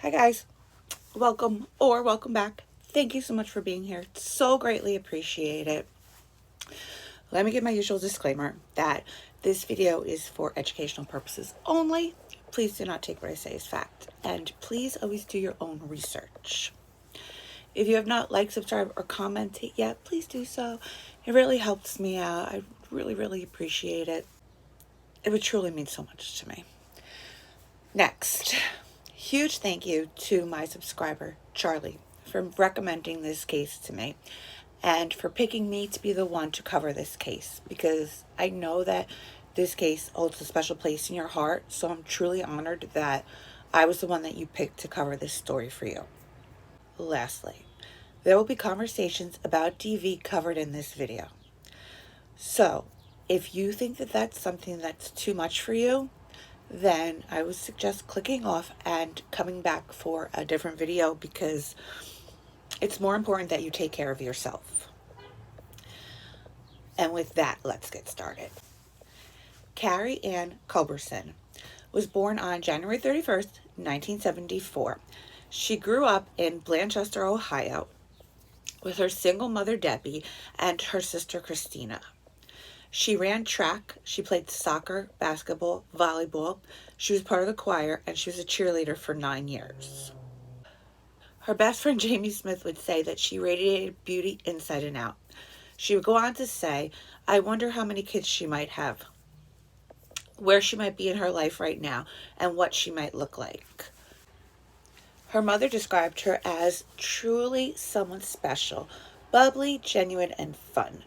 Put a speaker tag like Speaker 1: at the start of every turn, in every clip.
Speaker 1: Hi guys, welcome back. Thank you so much for being here. So greatly appreciate it. Let me give my usual disclaimer that this video is for educational purposes only. Please do not take what I say as fact, and please always do your own research. If you have not liked, subscribed, or commented yet, please do so. It really helps me out. I really appreciate it. It would truly mean so much to me. Next, huge thank you to my subscriber, Charlie, for recommending this case to me and for picking me to be the one to cover this case, because I know that this case holds a special place in your heart, so I'm truly honored that I was the one that you picked to cover this story for you. Lastly, there will be conversations about DV covered in this video. So, if you think that that's something that's too much for you, then I would suggest clicking off and coming back for a different video, because it's more important that you take care of yourself. And with that, let's get started. Carrie Ann Culberson was born on January 31st, 1974. She grew up in Blanchester, Ohio, with her single mother, Debbie, and her sister, Christina. She ran track, she played soccer, basketball, volleyball, she was part of the choir, and she was a cheerleader for 9 years. Her best friend Jamie Smith would say that she radiated beauty inside and out. She would go on to say, "I wonder how many kids she might have, where she might be in her life right now, and what she might look like." Her mother described her as truly someone special, bubbly, genuine, and fun.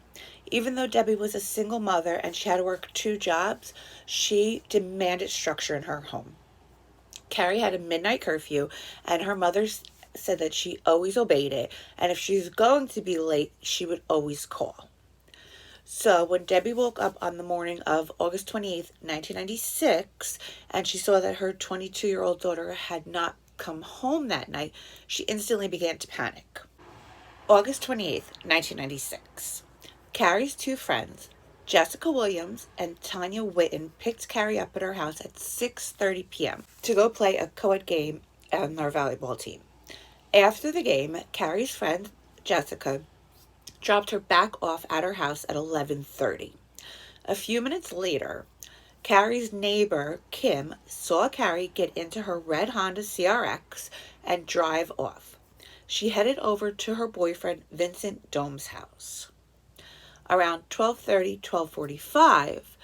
Speaker 1: Even though Debbie was a single mother and she had to work 2 jobs, she demanded structure in her home. Carrie had a midnight curfew, and her mother said that she always obeyed it, and if she was going to be late, she would always call. So when Debbie woke up on the morning of August 28th, 1996, and she saw that her 22-year-old daughter had not come home that night, she instantly began to panic. August 28th, 1996. Carrie's 2 friends, Jessica Williams and Tanya Witten, picked Carrie up at her house at 6:30 p.m. to go play a co-ed game on their volleyball team. After the game, Carrie's friend, Jessica, dropped her back off at her house at 11:30. A few minutes later, Carrie's neighbor, Kim, saw Carrie get into her red Honda CRX and drive off. She headed over to her boyfriend, Vincent Dome's house. Around 12:30, 12:45,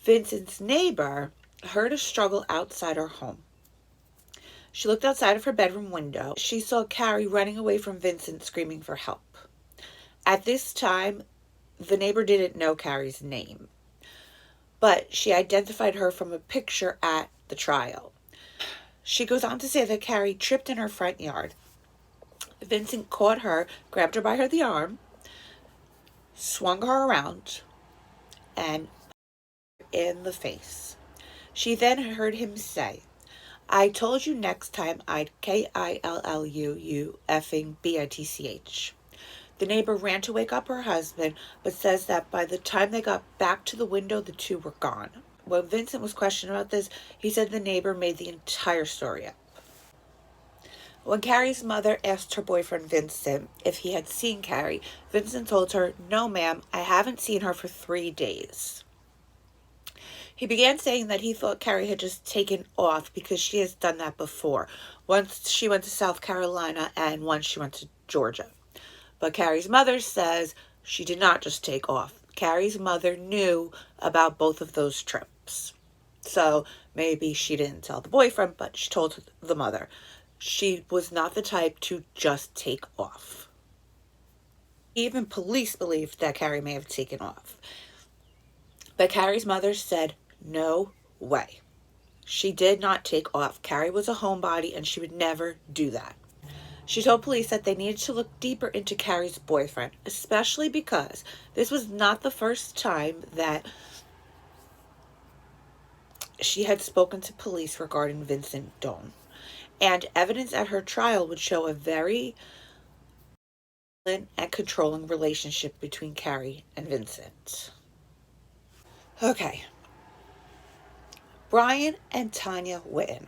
Speaker 1: Vincent's neighbor heard a struggle outside her home. She looked outside of her bedroom window. She saw Carrie running away from Vincent, screaming for help. At this time, the neighbor didn't know Carrie's name, but she identified her from a picture at the trial. She goes on to say that Carrie tripped in her front yard. Vincent caught her, grabbed her by the arm, swung her around, and in the face. She then heard him say, "I told you next time I'd KILLU you effing BITCH." The neighbor ran to wake up her husband, but says that by the time they got back to the window, the 2 were gone. When Vincent was questioned about this, he said the neighbor made the entire story up. When Carrie's mother asked her boyfriend Vincent if he had seen Carrie, Vincent told her, "No, ma'am, I haven't seen her for 3 days. He began saying that he thought Carrie had just taken off because she has done that before. Once she went to South Carolina and once she went to Georgia. But Carrie's mother says she did not just take off. Carrie's mother knew about both of those trips. So maybe she didn't tell the boyfriend, but she told the mother. She was not the type to just take off. Even police believed that Carrie may have taken off. But Carrie's mother said, "No way. She did not take off. Carrie was a homebody and she would never do that." She told police that they needed to look deeper into Carrie's boyfriend, especially because this was not the first time that she had spoken to police regarding Vincent Dome. And evidence at her trial would show a very violent and controlling relationship between Carrie and Vincent. Okay. Brian and Tanya Witten.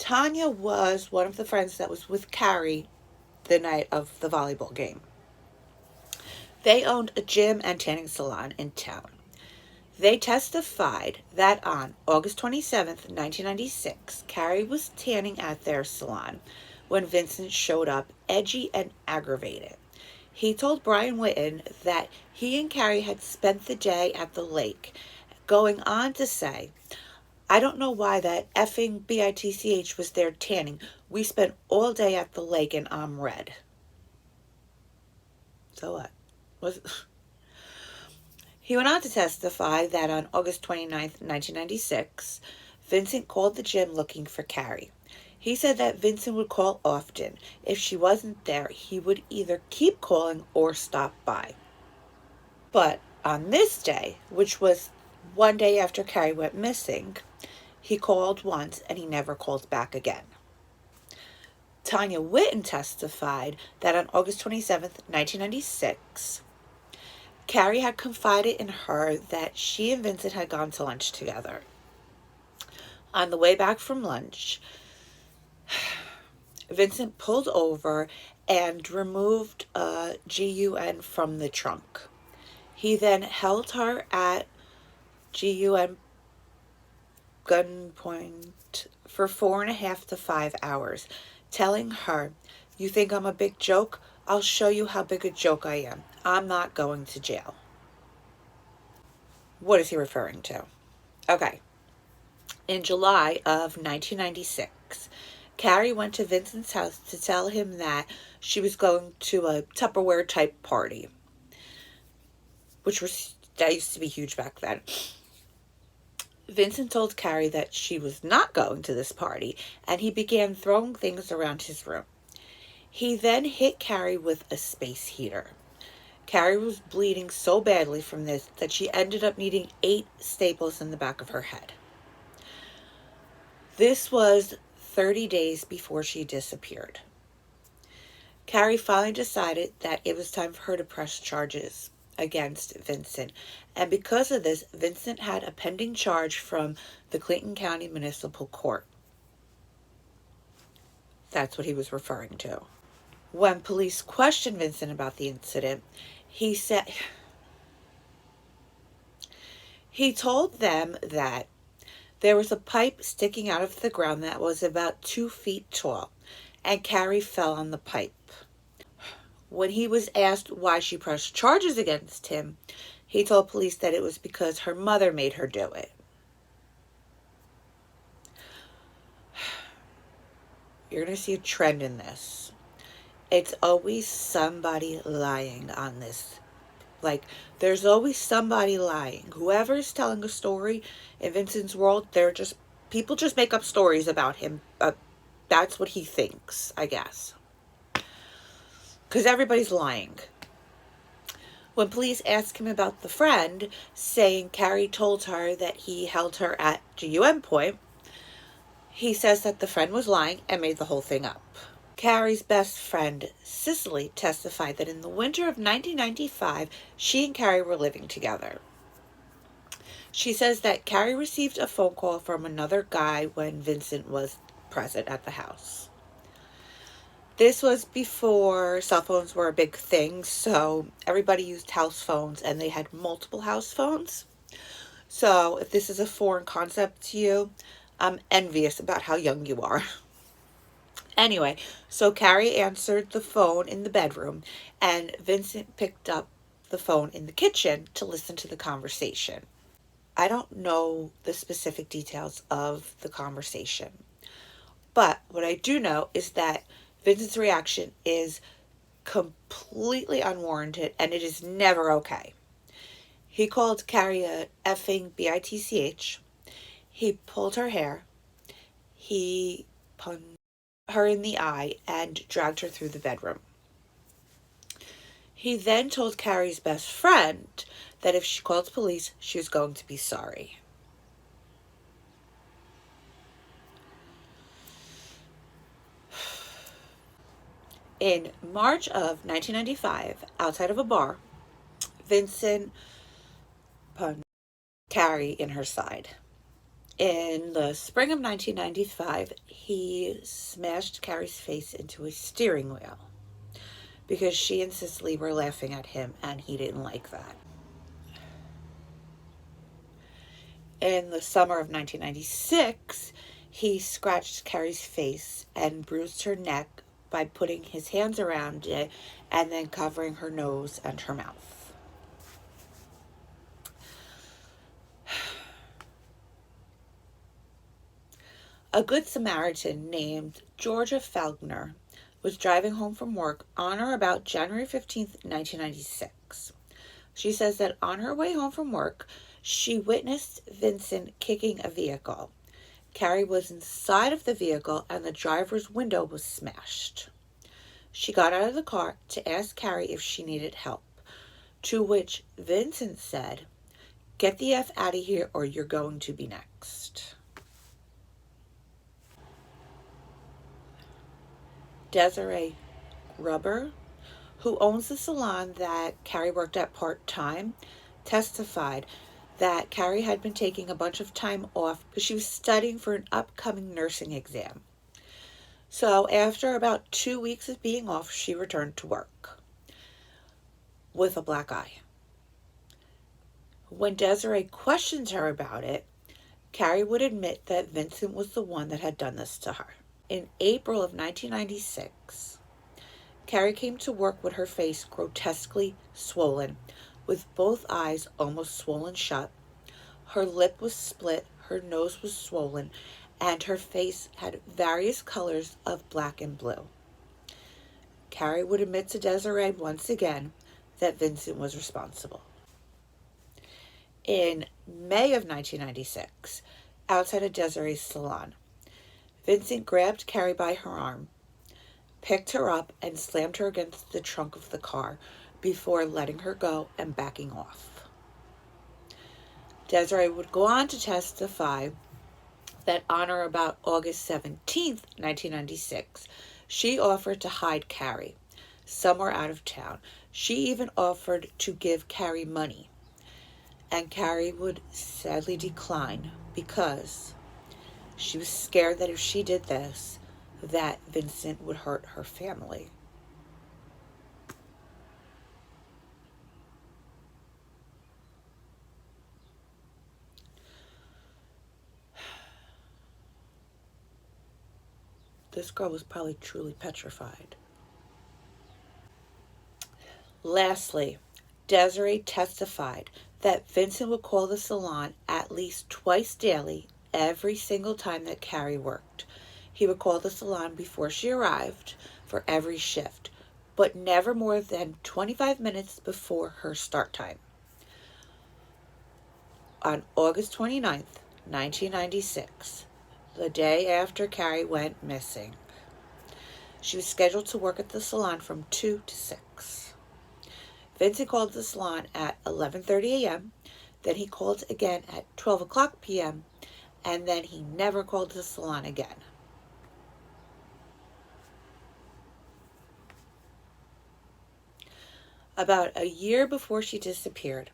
Speaker 1: Tanya was one of the friends that was with Carrie the night of the volleyball game. They owned a gym and tanning salon in town. They testified that on August 27th, 1996, Carrie was tanning at their salon when Vincent showed up, edgy and aggravated. He told Brian Witten that he and Carrie had spent the day at the lake, going on to say, "I don't know why that effing bitch was there tanning. We spent all day at the lake and I'm red." So what? Was He went on to testify that on August 29th, 1996, Vincent called the gym looking for Carrie. He said that Vincent would call often. If she wasn't there, he would either keep calling or stop by. But on this day, which was one day after Carrie went missing, he called once and he never called back again. Tanya Witten testified that on August 27th, 1996, Carrie had confided in her that she and Vincent had gone to lunch together. On the way back from lunch, Vincent pulled over and removed a GUN from the trunk. He then held her at GUN gunpoint for 4.5 to 5 hours, telling her, "You think I'm a big joke? I'll show you how big a joke I am. I'm not going to jail." What is he referring to? Okay. In July of 1996, Carrie went to Vincent's house to tell him that she was going to a Tupperware type party, that used to be huge back then. Vincent told Carrie that she was not going to this party, and he began throwing things around his room. He then hit Carrie with a space heater. Carrie was bleeding so badly from this that she ended up needing 8 staples in the back of her head. This was 30 days before she disappeared. Carrie finally decided that it was time for her to press charges against Vincent, and because of this, Vincent had a pending charge from the Clayton County Municipal Court. That's what he was referring to. When police questioned Vincent about the incident, he told them that there was a pipe sticking out of the ground that was about 2 feet tall, and Carrie fell on the pipe. When he was asked why she pressed charges against him, he told police that it was because her mother made her do it. You're going to see a trend in this. It's always somebody lying on this. Like, there's always somebody lying. Whoever's telling a story in Vincent's world, people just make up stories about him. That's what he thinks, I guess. Because everybody's lying. When police asked him about the friend, saying Carrie told her that he held her at GUM point, he says that the friend was lying and made the whole thing up. Carrie's best friend, Cicely, testified that in the winter of 1995, she and Carrie were living together. She says that Carrie received a phone call from another guy when Vincent was present at the house. This was before cell phones were a big thing, so everybody used house phones, and they had multiple house phones. So if this is a foreign concept to you, I'm envious about how young you are. Anyway, so Carrie answered the phone in the bedroom, and Vincent picked up the phone in the kitchen to listen to the conversation. I don't know the specific details of the conversation, but what I do know is that Vincent's reaction is completely unwarranted, and it is never okay. He called Carrie a effing bitch. He pulled her hair. He punched her in the eye and dragged her through the bedroom. He then told Carrie's best friend that if she called police, she was going to be sorry. In March of 1995, outside of a bar, Vincent punched Carrie in her side. In the spring of 1995, he smashed Carrie's face into a steering wheel because she and Cicely were laughing at him and he didn't like that. In the summer of 1996, he scratched Carrie's face and bruised her neck by putting his hands around it and then covering her nose and her mouth. A Good Samaritan named Georgia Felgner was driving home from work on or about January 15th, 1996. She says that on her way home from work, she witnessed Vincent kicking a vehicle. Carrie was inside of the vehicle and the driver's window was smashed. She got out of the car to ask Carrie if she needed help, to which Vincent said, "Get the F out of here or you're going to be next." Desiree Grubber, who owns the salon that Carrie worked at part-time, testified that Carrie had been taking a bunch of time off because she was studying for an upcoming nursing exam. So after about 2 weeks of being off, she returned to work with a black eye. When Desiree questioned her about it, Carrie would admit that Vincent was the one that had done this to her. In April of 1996, Carrie came to work with her face grotesquely swollen, with both eyes almost swollen shut. Her lip was split, her nose was swollen, and her face had various colors of black and blue. Carrie would admit to Desiree once again that Vincent was responsible. In May of 1996, outside of Desiree's salon, Vincent grabbed Carrie by her arm, picked her up, and slammed her against the trunk of the car before letting her go and backing off. Desiree would go on to testify that on or about August 17th, 1996, she offered to hide Carrie somewhere out of town. She even offered to give Carrie money, and Carrie would sadly decline because she was scared that if she did this, that Vincent would hurt her family. This girl was probably truly petrified. Lastly, Desiree testified that Vincent would call the salon at least twice daily every single time that Carrie worked. He would call the salon before she arrived for every shift, but never more than 25 minutes before her start time. On August 29th, 1996, the day after Carrie went missing, she was scheduled to work at the salon from 2 to 6. Vincent called the salon at 11:30 a.m., then he called again at 12 o'clock p.m., and then he never called the salon again. About a year before she disappeared,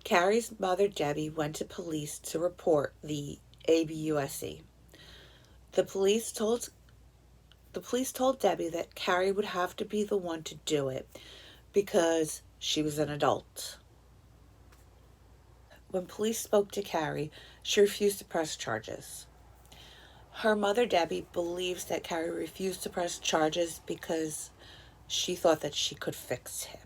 Speaker 1: Carrie's mother, Debbie, went to police to report the ABUSE. The police told Debbie that Carrie would have to be the one to do it because she was an adult. When police spoke to Carrie, she refused to press charges. Her mother, Debbie, believes that Carrie refused to press charges because she thought that she could fix him.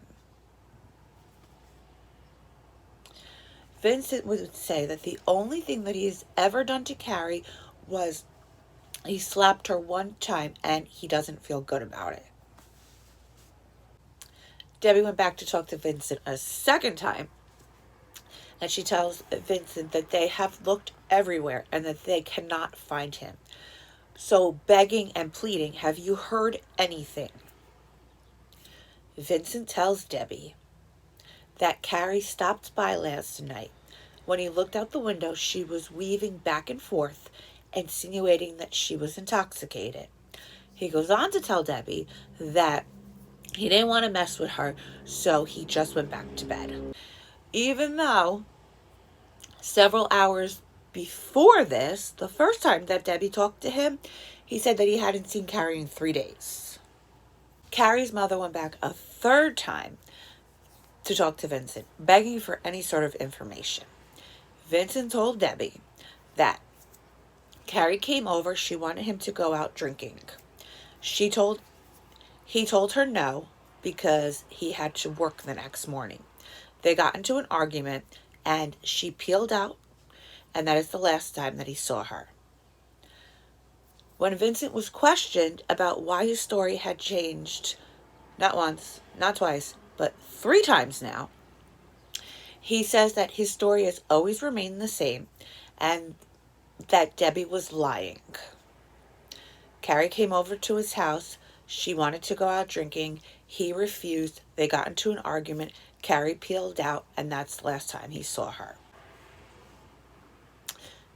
Speaker 1: Vincent would say that the only thing that he has ever done to Carrie was he slapped her one time and he doesn't feel good about it. Debbie went back to talk to Vincent a second time, and she tells Vincent that they have looked everywhere and that they cannot find him. So begging and pleading, "Have you heard anything?" Vincent tells Debbie that Carrie stopped by last night. When he looked out the window, she was weaving back and forth, insinuating that she was intoxicated. He goes on to tell Debbie that he didn't want to mess with her, so he just went back to bed. Even though several hours before this, the first time that Debbie talked to him, he said that he hadn't seen Carrie in 3 days. Carrie's mother went back a third time to talk to Vincent, begging for any sort of information. Vincent told Debbie that Carrie came over, she wanted him to go out drinking. He told her no because he had to work the next morning. They got into an argument and she peeled out, and that is the last time that he saw her. When Vincent was questioned about why his story had changed, not once, not twice, but 3 times now, he says that his story has always remained the same and that Debbie was lying. Carrie came over to his house. She wanted to go out drinking. He refused. They got into an argument. Carrie peeled out, and that's the last time he saw her.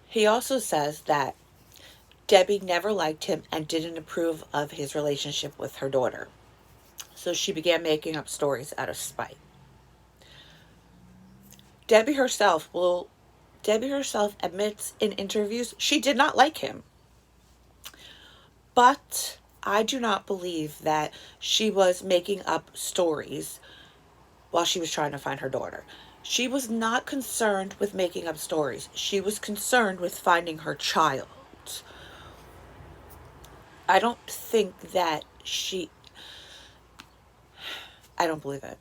Speaker 1: He also says that Debbie never liked him and didn't approve of his relationship with her daughter. So she began making up stories out of spite. Debbie herself admits in interviews she did not like him. But I do not believe that she was making up stories while she was trying to find her daughter. She was not concerned with making up stories. She was concerned with finding her child. I don't think that I don't believe it.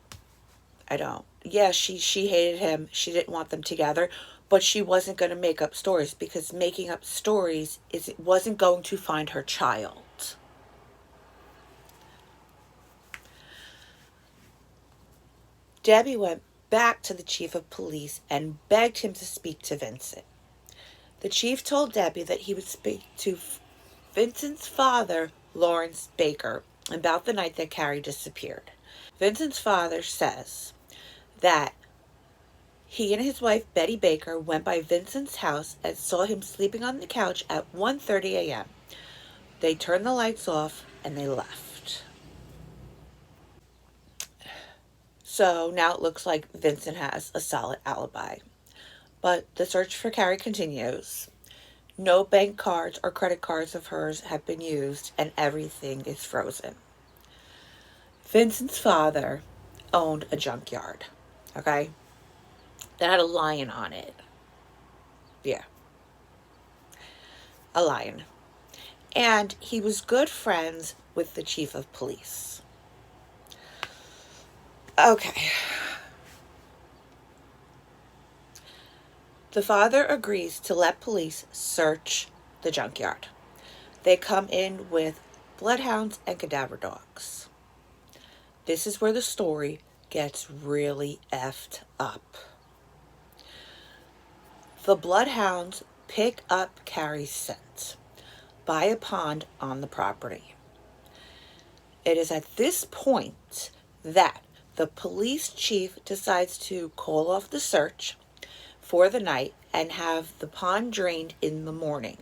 Speaker 1: I don't. Yeah, she hated him. She didn't want them together, but she wasn't going to make up stories because making up stories wasn't going to find her child. Debbie went back to the chief of police and begged him to speak to Vincent. The chief told Debbie that he would speak to Vincent's father, Lawrence Baker, about the night that Carrie disappeared. Vincent's father says that he and his wife, Betty Baker, went by Vincent's house and saw him sleeping on the couch at 1:30 a.m. They turned the lights off and they left. So now it looks like Vincent has a solid alibi. But the search for Carrie continues. No bank cards or credit cards of hers have been used and everything is frozen. Vincent's father owned a junkyard, okay? That had a lion on it. Yeah. A lion. And he was good friends with the chief of police. Okay. The father agrees to let police search the junkyard. They come in with bloodhounds and cadaver dogs. This is where the story gets really effed up. The bloodhounds pick up Carrie's scent by a pond on the property. It is at this point that the police chief decides to call off the search for the night and have the pond drained in the morning.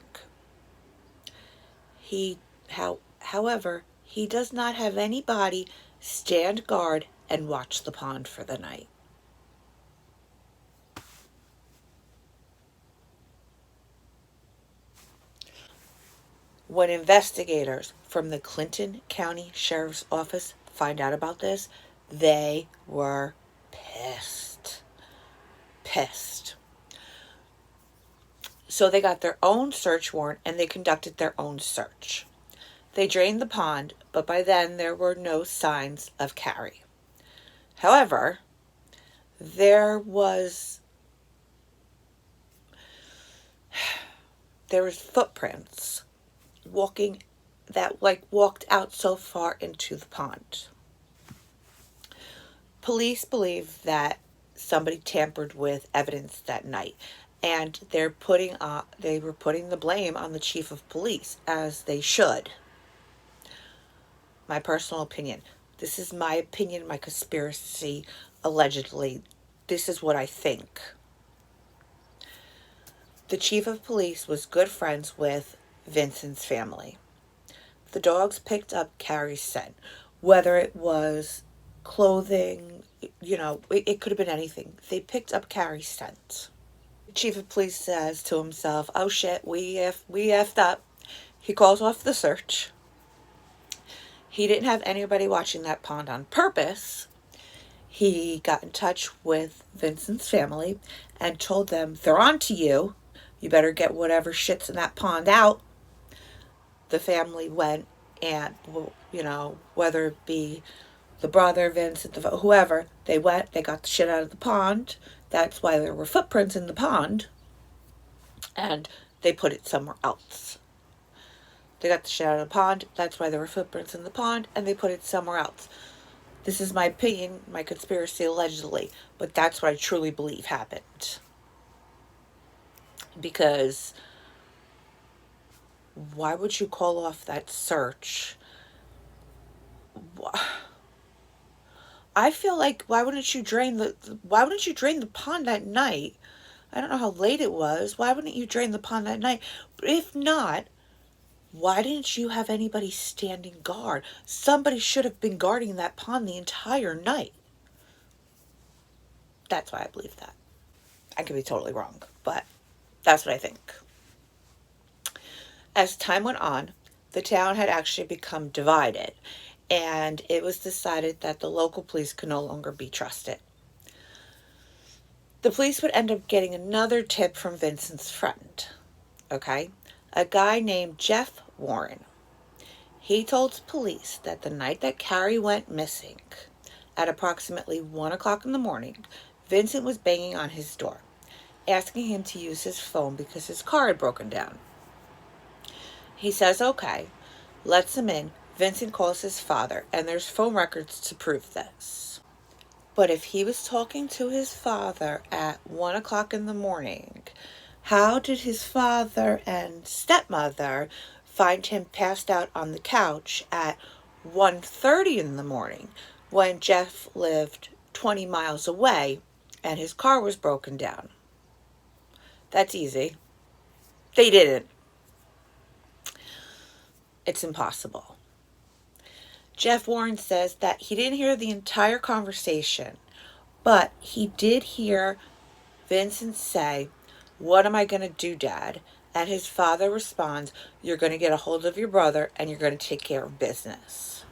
Speaker 1: However, he does not have anybody stand guard and watch the pond for the night. When investigators from the Clinton County Sheriff's Office find out about this, they were pissed. So they got their own search warrant and they conducted their own search. They drained the pond, but by then there were no signs of Carrie. However, there was footprints walked out so far into the pond. Police believe that somebody tampered with evidence that night, and they were putting the blame on the chief of police, as they should. My personal opinion. This is my opinion, my conspiracy, allegedly. This is what I think. The chief of police was good friends with Vincent's family. The dogs picked up Carrie's scent, whether it was clothing, it could have been anything. They picked up Carrie's scent. chief of police says to himself, oh shit, we effed up. He calls off the search. He didn't have anybody watching that pond on purpose. He got in touch with Vincent's family and told them, they're on to you. You better get whatever shit's in that pond out. The family went and, whether it be the brother, Vincent, whoever, they went, they got the shit out of the pond. That's why there were footprints in the pond. And they put it somewhere else. They got the shit out of the pond. That's why there were footprints in the pond. And they put it somewhere else. This is my opinion, my conspiracy allegedly. But that's what I truly believe happened. Because why would you call off that search? I feel like why wouldn't you drain the pond that night? I don't know how late it was. Why wouldn't you drain the pond that night? But if not, why didn't you have anybody standing guard? Somebody should have been guarding that pond the entire night. That's why I believe that. I could be totally wrong, but that's what I think. As time went on, the town had actually become divided, and it was decided that the local police could no longer be trusted. The police would end up getting another tip from Vincent's friend, okay? A guy named Jeff Warren. He told police that the night that Carrie went missing, at approximately 1 o'clock in the morning, Vincent was banging on his door, asking him to use his phone because his car had broken down. He says, okay, lets him in. Vincent calls his father, and there's phone records to prove this. But if he was talking to his father at 1 o'clock in the morning, how did his father and stepmother find him passed out on the couch at 1:30 in the morning when Jeff lived 20 miles away and his car was broken down? That's easy. They didn't. It's impossible. Jeff Warren says that he didn't hear the entire conversation, but he did hear Vincent say, what am I going to do, Dad? And his father responds, you're going to get a hold of your brother and you're going to take care of business.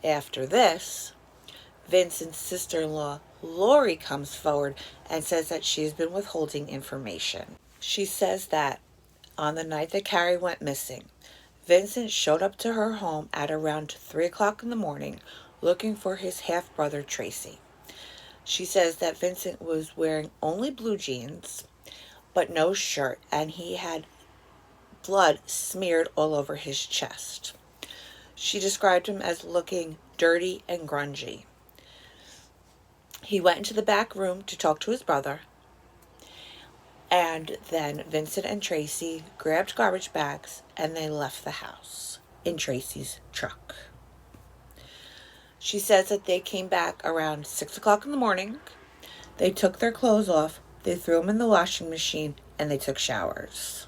Speaker 1: After this, Vincent's sister-in-law, Lori, comes forward and says that she's been withholding information. She says that on the night that Carrie went missing, Vincent showed up to her home at around 3 o'clock in the morning looking for his half-brother Tracy. She says that Vincent was wearing only blue jeans, but no shirt, and he had blood smeared all over his chest. She described him as looking dirty and grungy. He went into the back room to talk to his brother, and then Vincent and Tracy grabbed garbage bags and they left the house in Tracy's truck. She says that they came back around 6 o'clock in the morning. They took their clothes off, they threw them in the washing machine, and they took showers.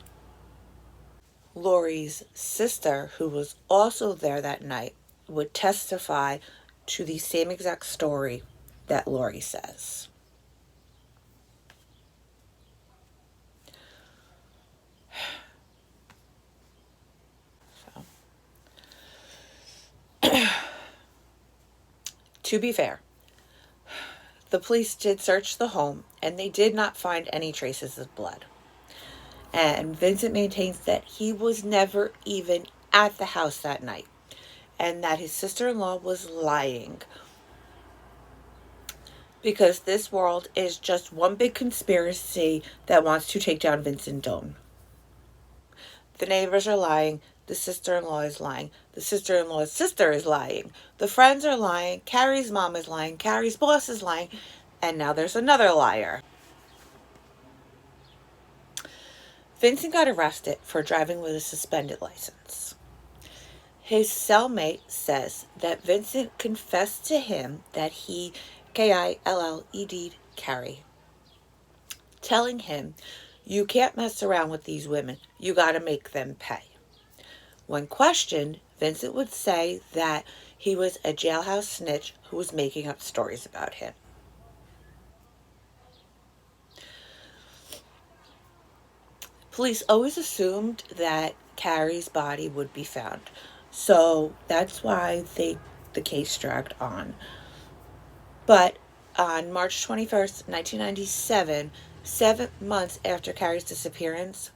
Speaker 1: Lori's sister, who was also there that night, would testify to the same exact story that Lori says. To be fair, the police did search the home and they did not find any traces of blood. And Vincent maintains that he was never even at the house that night and that his sister-in-law was lying, because this world is just one big conspiracy that wants to take down Vincent Doan. The neighbors are lying. The sister-in-law is lying. The sister-in-law's sister is lying. The friends are lying. Carrie's mom is lying. Carrie's boss is lying. And now there's another liar. Vincent got arrested for driving with a suspended license. His cellmate says that Vincent confessed to him that he Killed Carrie, telling him, you can't mess around with these women. You got to make them pay. When questioned, Vincent would say that he was a jailhouse snitch who was making up stories about him. Police always assumed that Carrie's body would be found. So that's why the case dragged on. But on March 21st, 1997, 7 months after Carrie's disappearance,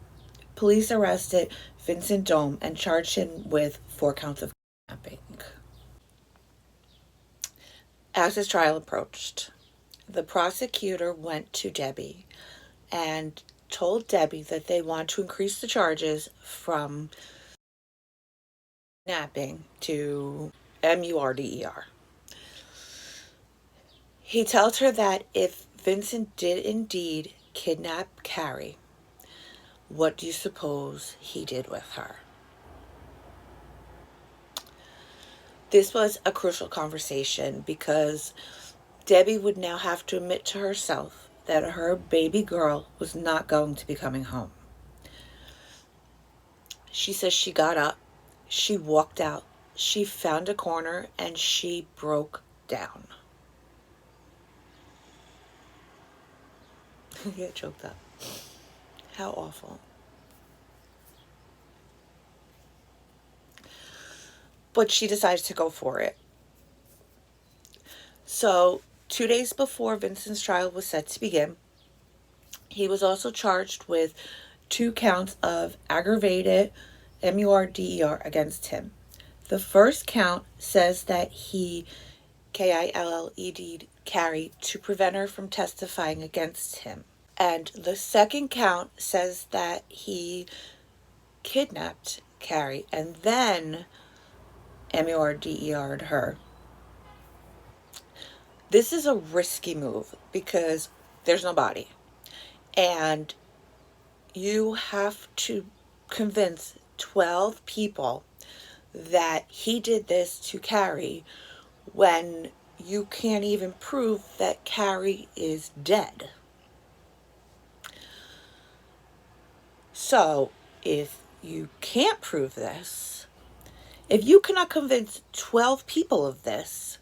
Speaker 1: police arrested Vincent Dome and charged him with 4 counts of kidnapping. As his trial approached, the prosecutor went to Debbie and told Debbie that they want to increase the charges from kidnapping to murder. He tells her that if Vincent did indeed kidnap Carrie, what do you suppose he did with her? This was a crucial conversation because Debbie would now have to admit to herself that her baby girl was not going to be coming home. She says she got up, she walked out, she found a corner, and she broke down. Get choked up. How awful. But she decides to go for it. So, 2 days before Vincent's trial was set to begin, he was also charged with 2 counts of aggravated murder against him. The first count says that he killed Carrie to prevent her from testifying against him. And the second count says that he kidnapped Carrie and then murdered her. This is a risky move because there's no body. And you have to convince 12 people that he did this to Carrie when you can't even prove that Carrie is dead. So, if you can't prove this, if you cannot convince 12 people of this,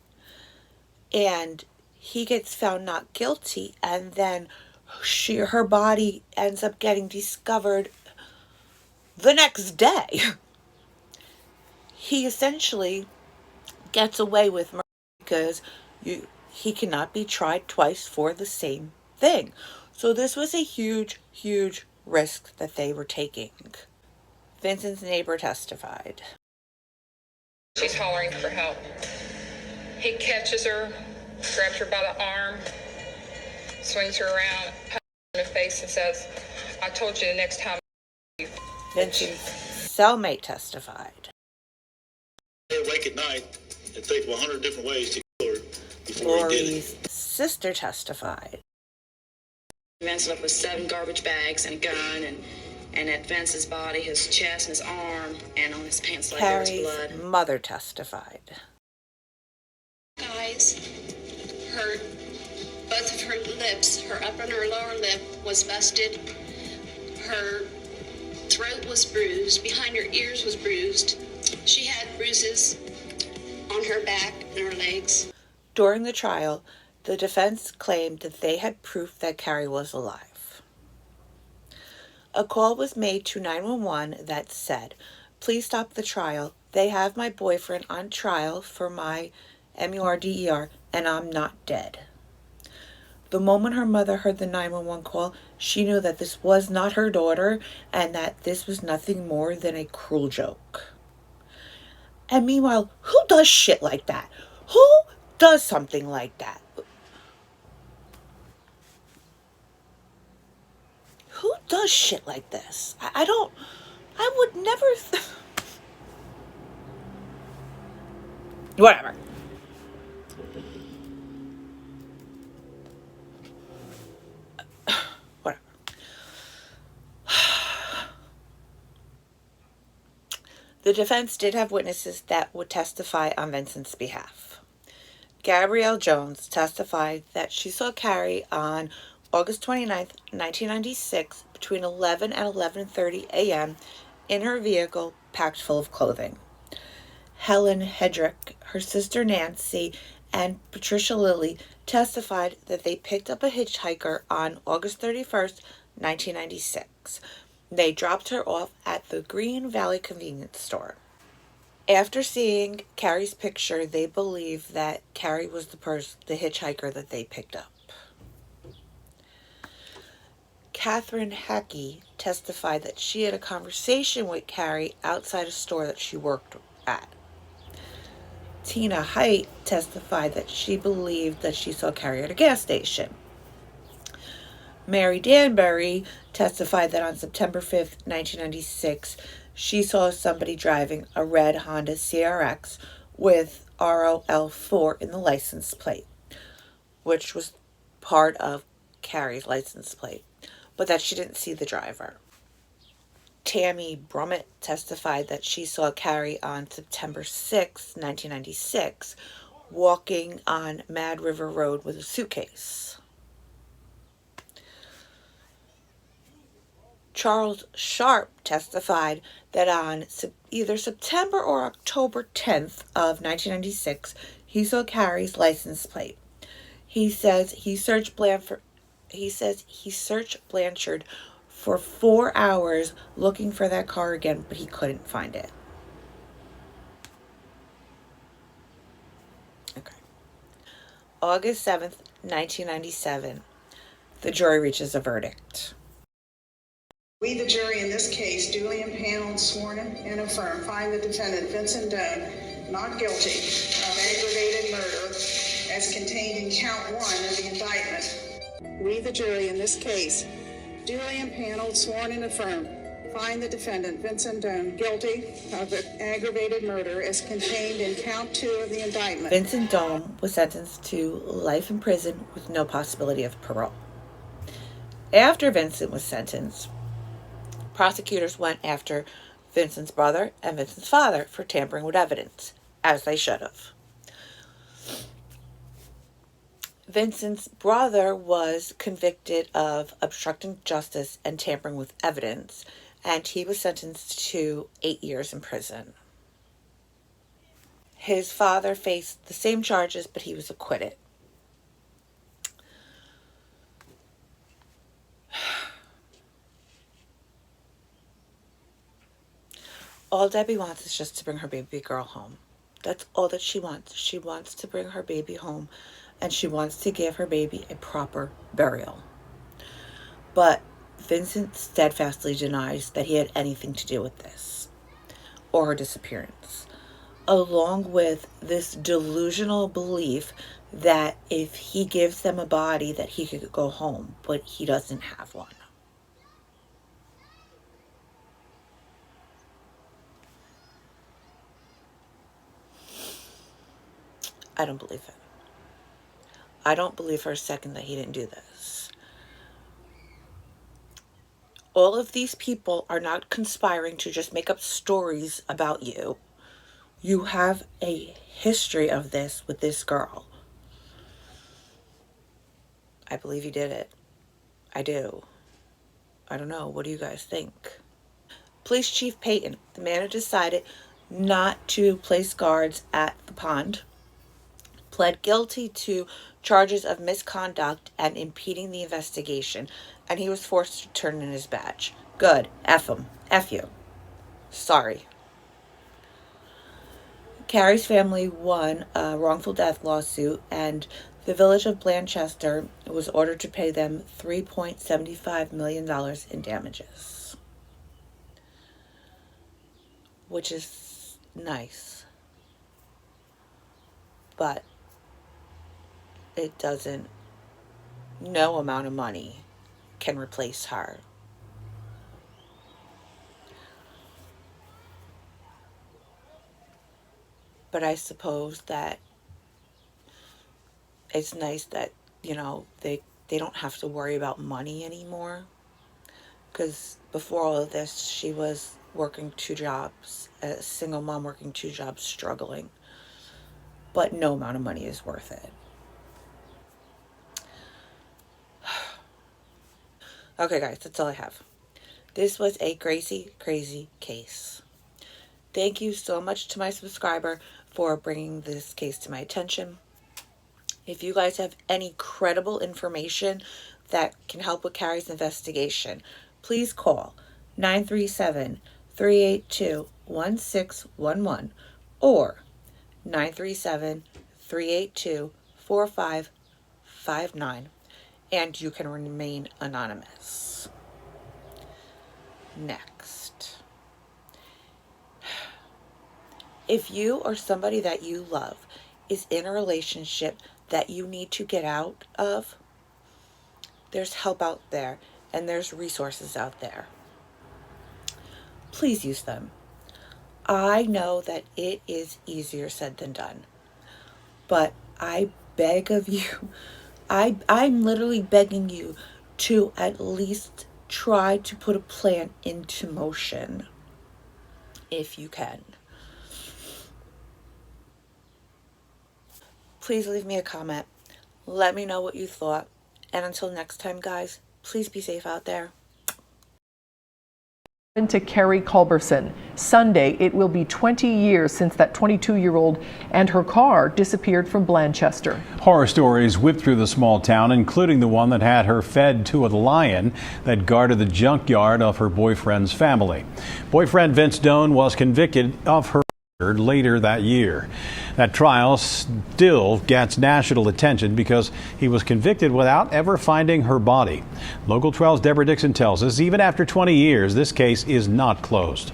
Speaker 1: and he gets found not guilty, and then her body ends up getting discovered the next day, he essentially gets away with murder because he cannot be tried twice for the same thing. So this was a huge, huge risk that they were taking. Vincent's neighbor testified.
Speaker 2: She's hollering for help. He catches her, grabs her by the arm, swings her around, punches her in the face and says, I told you the next time.
Speaker 1: Vincent's cellmate testified.
Speaker 3: Lay awake at night and think of 100 different ways to kill her before he did
Speaker 1: Lori's sister testified.
Speaker 4: Vince left with 7 garbage bags and a gun, and at Vince's body, his chest and his arm, and on his pants leg there was
Speaker 1: Carrie's
Speaker 4: blood.
Speaker 1: mother testified.
Speaker 5: Guys, both of her lips, her upper and her lower lip was busted. Her throat was bruised. Behind her ears was bruised. She had bruises on her back and her legs.
Speaker 1: During the trial, the defense claimed that they had proof that Carrie was alive. A call was made to 911 that said, please stop the trial. They have my boyfriend on trial for my murder and I'm not dead. The moment her mother heard the 911 call, she knew that this was not her daughter and that this was nothing more than a cruel joke. And meanwhile, who does shit like that? Who does something like that? Who does shit like this? I would never... Whatever. Whatever. The defense did have witnesses that would testify on Vincent's behalf. Gabrielle Jones testified that she saw Carrie on August 29th, 1996, between 11 and 11:30 a.m. in her vehicle packed full of clothing. Helen Hedrick, her sister Nancy, and Patricia Lilly testified that they picked up a hitchhiker on August 31st, 1996, They dropped her off at the Green Valley convenience store. After seeing Carrie's picture, they believe that Carrie was the hitchhiker that they picked up. Catherine Hackey testified that she had a conversation with Carrie outside a store that she worked at. Tina Height testified that she believed that she saw Carrie at a gas station. Mary Danbury testified that on September 5th, 1996, she saw somebody driving a red Honda CRX with ROL4 in the license plate, which was part of Carrie's license plate, but that she didn't see the driver. Tammy Brummett testified that she saw Carrie on September 6, 1996, walking on Mad River Road with a suitcase. Charles Sharp testified that on either September or October 10th of 1996, he saw Carrie's license plate. He says he searched Blanchard for 4 hours looking for that car again, but he couldn't find it. Okay. August 7th, 1997, the jury reaches a verdict.
Speaker 6: We, the jury in this case, duly impaneled, sworn, and affirm, find the defendant Vincent Doan not guilty of aggravated murder as contained in count 1 of the indictment. We, the jury in this case, duly impaneled, sworn, and affirm, find the defendant Vincent Doan guilty of aggravated murder as contained in count 2 of the indictment.
Speaker 1: Vincent Doan was sentenced to life in prison with no possibility of parole. After Vincent was sentenced, prosecutors went after Vincent's brother and Vincent's father for tampering with evidence, as they should have. Vincent's brother was convicted of obstructing justice and tampering with evidence, and he was sentenced to 8 years in prison. His father faced the same charges, but he was acquitted. All Debbie wants is just to bring her baby girl home. That's all that she wants. She wants to bring her baby home, and she wants to give her baby a proper burial. But Vincent steadfastly denies that he had anything to do with this or her disappearance, along with this delusional belief that if he gives them a body that he could go home, but he doesn't have one. I don't believe it. I don't believe for a second that he didn't do this. All of these people are not conspiring to just make up stories about you. You have a history of this with this girl. I believe he did it. I do. I don't know. What do you guys think? Police Chief Payton, the man who decided not to place guards at the pond, pled guilty to charges of misconduct and impeding the investigation, and he was forced to turn in his badge. Good. F him. F you. Sorry. Carrie's family won a wrongful death lawsuit, and the village of Blanchester was ordered to pay them $3.75 million in damages, which is nice. But it doesn't, no amount of money can replace her. But I suppose that it's nice that, you know, they don't have to worry about money anymore. Because before all of this, she was working 2 jobs, a single mom working 2 jobs, struggling. But no amount of money is worth it. Okay, guys, that's all I have. This was a crazy, crazy case. Thank you so much to my subscriber for bringing this case to my attention. If you guys have any credible information that can help with Carrie's investigation, please call 937-382-1611 or 937-382-4559, and you can remain anonymous. Next. If you or somebody that you love is in a relationship that you need to get out of, there's help out there and there's resources out there. Please use them. I know that it is easier said than done, but I beg of you, I'm literally begging you to at least try to put a plan into motion if you can. Please leave me a comment. Let me know what you thought. And until next time, guys, please be safe out there.
Speaker 7: To Carrie Culberson. Sunday, it will be 20 years since that 22-year-old and her car disappeared from Blanchester.
Speaker 8: Horror stories whipped through the small town, including the one that had her fed to a lion that guarded the junkyard of her boyfriend's family. Boyfriend Vince Doan was convicted of her murder later that year. That trial still gets national attention because he was convicted without ever finding her body. Local 12's Deborah Dixon tells us even after 20 years, this case is not closed.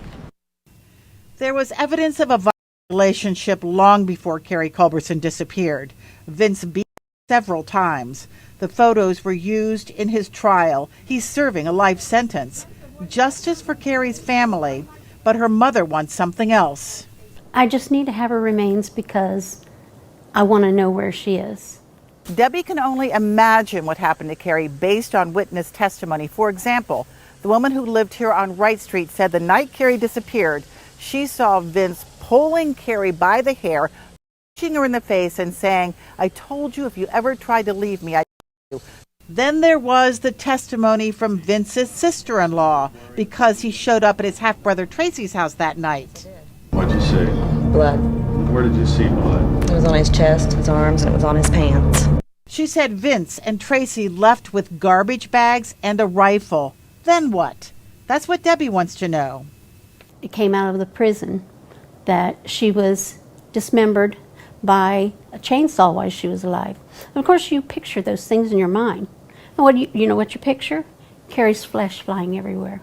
Speaker 9: There was evidence of a violent relationship long before Carrie Culberson disappeared. Vince beat her several times. The photos were used in his trial. He's serving a life sentence. Justice for Carrie's family, but her mother wants something else.
Speaker 10: I just need to have her remains because I want to know where she is.
Speaker 9: Debbie can only imagine what happened to Carrie based on witness testimony. For example, the woman who lived here on Wright Street said the night Carrie disappeared, she saw Vince pulling Carrie by the hair, punching her in the face and saying, "I told you if you ever tried to leave me, I'd kill you." Then there was the testimony from Vince's sister-in-law because he showed up at his half-brother Tracy's house that night.
Speaker 11: What'd you see?
Speaker 12: Blood.
Speaker 11: Where did you see blood?
Speaker 12: It was on his chest, his arms, and it was on his pants.
Speaker 9: She said Vince and Tracy left with garbage bags and a rifle. Then what? That's what Debbie wants to know.
Speaker 10: It came out of the prison that she was dismembered by a chainsaw while she was alive. And of course, you picture those things in your mind. And what do you know what you picture? Carrie's flesh flying everywhere.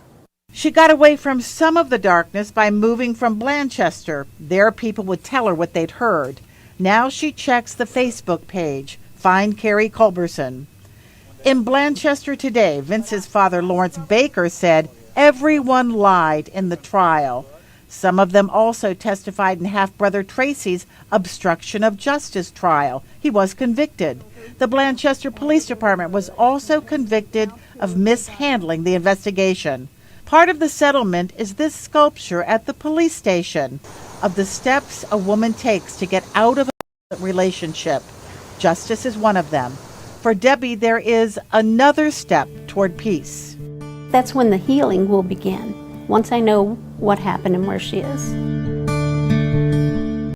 Speaker 9: She got away from some of the darkness by moving from Blanchester. There, people would tell her what they'd heard. Now she checks the Facebook page, Find Carrie Culberson. In Blanchester today, Vince's father, Lawrence Baker, said everyone lied in the trial. Some of them also testified in half-brother Tracy's obstruction of justice trial. He was convicted. The Blanchester Police Department was also convicted of mishandling the investigation. Part of the settlement is this sculpture at the police station of the steps a woman takes to get out of a relationship. Justice is one of them. For Debbie, there is another step toward peace.
Speaker 10: That's when the healing will begin, once I know what happened and where she is.